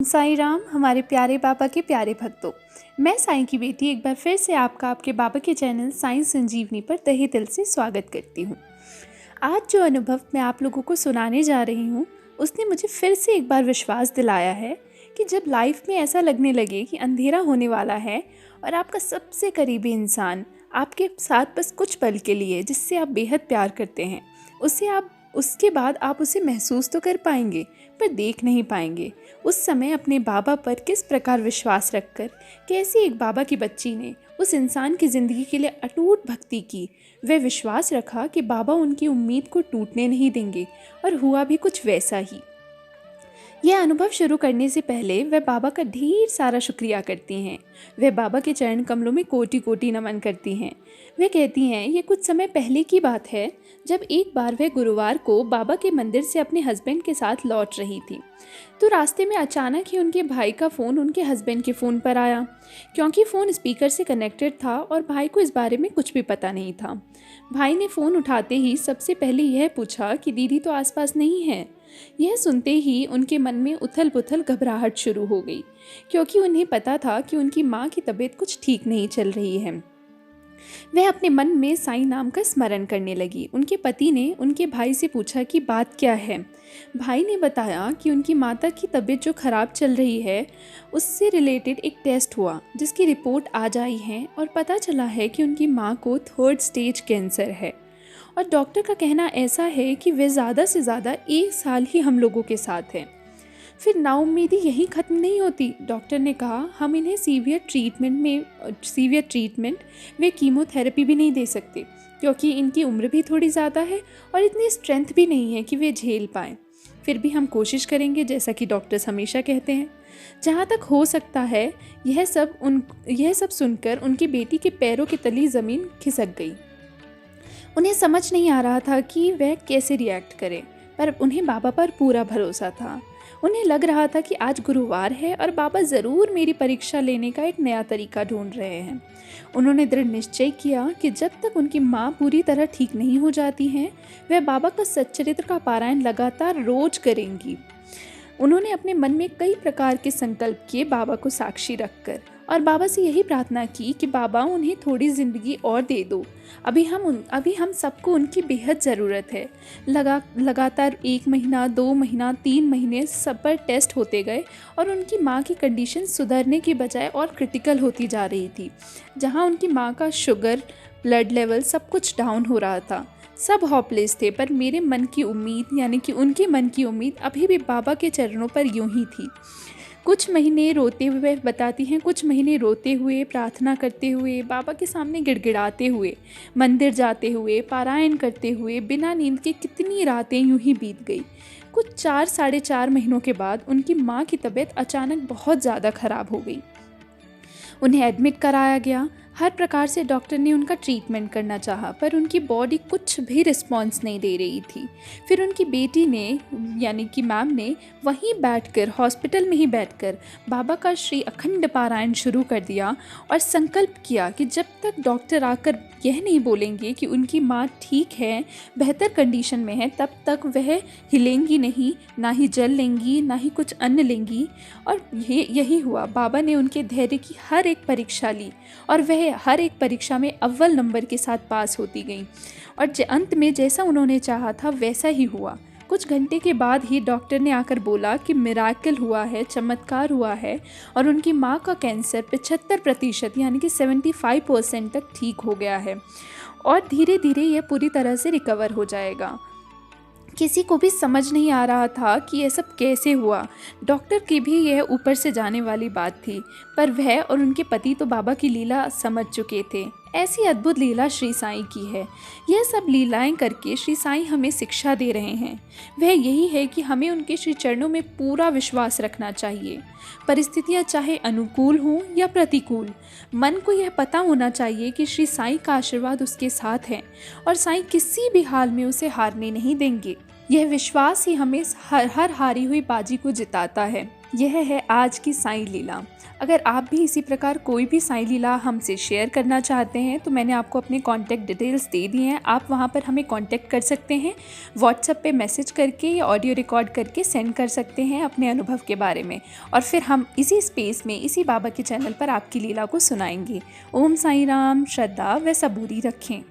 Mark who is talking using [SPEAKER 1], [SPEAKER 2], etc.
[SPEAKER 1] साईं राम, हमारे प्यारे बाबा के प्यारे भक्तों। मैं साईं की बेटी एक बार फिर से आपका आपके बाबा के चैनल साईं संजीवनी पर तहे दिल से स्वागत करती हूँ। आज जो अनुभव मैं आप लोगों को सुनाने जा रही हूँ, उसने मुझे फिर से एक बार विश्वास दिलाया है कि जब लाइफ में ऐसा लगने लगे कि अंधेरा होने वाला है और आपका सबसे करीबी इंसान आपके साथ बस कुछ पल के लिए, जिससे आप बेहद प्यार करते हैं, उसके बाद आप उसे महसूस तो कर पाएंगे पर देख नहीं पाएंगे। उस समय अपने बाबा पर किस प्रकार विश्वास रखकर कैसी एक बाबा की बच्ची ने उस इंसान की ज़िंदगी के लिए अटूट भक्ति की, वह विश्वास रखा कि बाबा उनकी उम्मीद को टूटने नहीं देंगे, और हुआ भी कुछ वैसा ही। यह अनुभव शुरू करने से पहले वह बाबा का ढेर सारा शुक्रिया करती हैं। वह बाबा के चरण कमलों में कोटि कोटि नमन करती हैं। वह कहती हैं, ये कुछ समय पहले की बात है, जब एक बार वह गुरुवार को बाबा के मंदिर से अपने हस्बैंड के साथ लौट रही थी, तो रास्ते में अचानक ही उनके भाई का फ़ोन उनके हस्बैंड के फ़ोन पर आया। क्योंकि फ़ोन स्पीकर से कनेक्टेड था और भाई को इस बारे में कुछ भी पता नहीं था। भाई ने फ़ोन उठाते ही सबसे पहले यह पूछा कि दीदी तो आसपास नहीं है। यह सुनते ही उनके मन में उथल पुथल घबराहट शुरू हो गई, क्योंकि उन्हें पता था कि उनकी माँ की तबीयत कुछ ठीक नहीं चल रही है। वह अपने मन में साईं नाम का स्मरण करने लगी। उनके पति ने उनके भाई से पूछा कि बात क्या है। भाई ने बताया कि उनकी माता की तबीयत जो ख़राब चल रही है, उससे रिलेटेड एक टेस्ट हुआ, जिसकी रिपोर्ट आज आई है और पता चला है कि उनकी माँ को 3rd स्टेज कैंसर है। और डॉक्टर का कहना ऐसा है कि वे ज़्यादा से ज़्यादा 1 साल ही हम लोगों के साथ हैं। फिर नाउम्मीदी यहीं ख़त्म नहीं होती। डॉक्टर ने कहा, हम इन्हें सीवियर ट्रीटमेंट वे कीमोथेरेपी भी नहीं दे सकते, क्योंकि इनकी उम्र भी थोड़ी ज़्यादा है और इतनी स्ट्रेंथ भी नहीं है कि वे झेल पाएँ। फिर भी हम कोशिश करेंगे, जैसा कि डॉक्टर्स हमेशा कहते हैं। जहाँ तक हो सकता है, यह सब सुनकर उनकी बेटी के पैरों के तले ज़मीन खिसक गई। उन्हें समझ नहीं आ रहा था कि वह कैसे रिएक्ट करें, पर उन्हें बाबा पर पूरा भरोसा था। उन्हें लग रहा था कि आज गुरुवार है और बाबा ज़रूर मेरी परीक्षा लेने का एक नया तरीका ढूंढ रहे हैं। उन्होंने दृढ़ निश्चय किया कि जब तक उनकी माँ पूरी तरह ठीक नहीं हो जाती हैं, वह बाबा का सच्चरित्र का पारायण लगातार रोज करेंगी। उन्होंने अपने मन में कई प्रकार के संकल्प किए बाबा को साक्षी रखकर, और बाबा से यही प्रार्थना की कि बाबा उन्हें थोड़ी ज़िंदगी और दे दो। अभी हम सबको उनकी बेहद ज़रूरत है। लगातार 1 महीना, 2 महीना, 3 महीने सब पर टेस्ट होते गए और उनकी माँ की कंडीशन सुधरने की बजाय और क्रिटिकल होती जा रही थी। जहाँ उनकी माँ का शुगर, ब्लड लेवल सब कुछ डाउन हो रहा था। सब होपलेस थे, पर मेरे मन की उम्मीद, यानी कि उनके मन की उम्मीद अभी भी बाबा के चरणों पर यूं ही थी। कुछ महीने रोते हुए बताती हैं, कुछ महीने रोते हुए, प्रार्थना करते हुए, बाबा के सामने गिड़गिड़ाते हुए, मंदिर जाते हुए, पारायण करते हुए, बिना नींद के कितनी रातें यूं ही बीत गई। कुछ 4 साढ़े 4 महीनों के बाद उनकी माँ की तबीयत अचानक बहुत ज़्यादा ख़राब हो गई। उन्हें एडमिट कराया गया। हर प्रकार से डॉक्टर ने उनका ट्रीटमेंट करना चाहा, पर उनकी बॉडी कुछ भी रिस्पॉन्स नहीं दे रही थी। फिर उनकी बेटी ने, यानी कि मैम ने, वहीं बैठकर, हॉस्पिटल में ही बैठकर बाबा का श्री अखंड पारायण शुरू कर दिया और संकल्प किया कि जब तक डॉक्टर आकर यह नहीं बोलेंगे कि उनकी माँ ठीक है, बेहतर कंडीशन में है, तब तक वह हिलेंगी नहीं, ना ही जल लेंगी, ना ही कुछ अन्न लेंगी। और यही हुआ। बाबा ने उनके धैर्य की हर एक परीक्षा ली और वह हर एक परीक्षा में अव्वल नंबर के साथ पास होती गई, और अंत में जैसा उन्होंने चाहा था वैसा ही हुआ। कुछ घंटे के बाद ही डॉक्टर ने आकर बोला कि मिराकल हुआ है, चमत्कार हुआ है, और उनकी माँ का कैंसर 75% यानी कि 75% तक ठीक हो गया है और धीरे धीरे यह पूरी तरह से रिकवर हो जाएगा। किसी को भी समझ नहीं आ रहा था कि यह सब कैसे हुआ। डॉक्टर की भी यह ऊपर से जाने वाली बात थी, पर वह और उनके पति तो बाबा की लीला समझ चुके थे। ऐसी अद्भुत लीला श्री साईं की है। यह सब लीलाएं करके श्री साईं हमें शिक्षा दे रहे हैं। वह यही है कि हमें उनके श्री चरणों में पूरा विश्वास रखना चाहिए। परिस्थितियां चाहे अनुकूल हों या प्रतिकूल, मन को यह पता होना चाहिए कि श्री साईं का आशीर्वाद उसके साथ है और साईं किसी भी हाल में उसे हारने नहीं देंगे। यह विश्वास ही हमें हर हारी हुई बाजी को जिताता है। यह है आज की साईं लीला। अगर आप भी इसी प्रकार कोई भी साईं लीला हमसे शेयर करना चाहते हैं तो मैंने आपको अपने कॉन्टैक्ट डिटेल्स दे दिए हैं। आप वहां पर हमें कॉन्टैक्ट कर सकते हैं, व्हाट्सएप पे मैसेज करके या ऑडियो रिकॉर्ड करके सेंड कर सकते हैं अपने अनुभव के बारे में, और फिर हम इसी स्पेस में इसी बाबा के चैनल पर आपकी लीला को सुनाएंगे। ओम साईं राम। श्रद्धा व सबूरी रखें।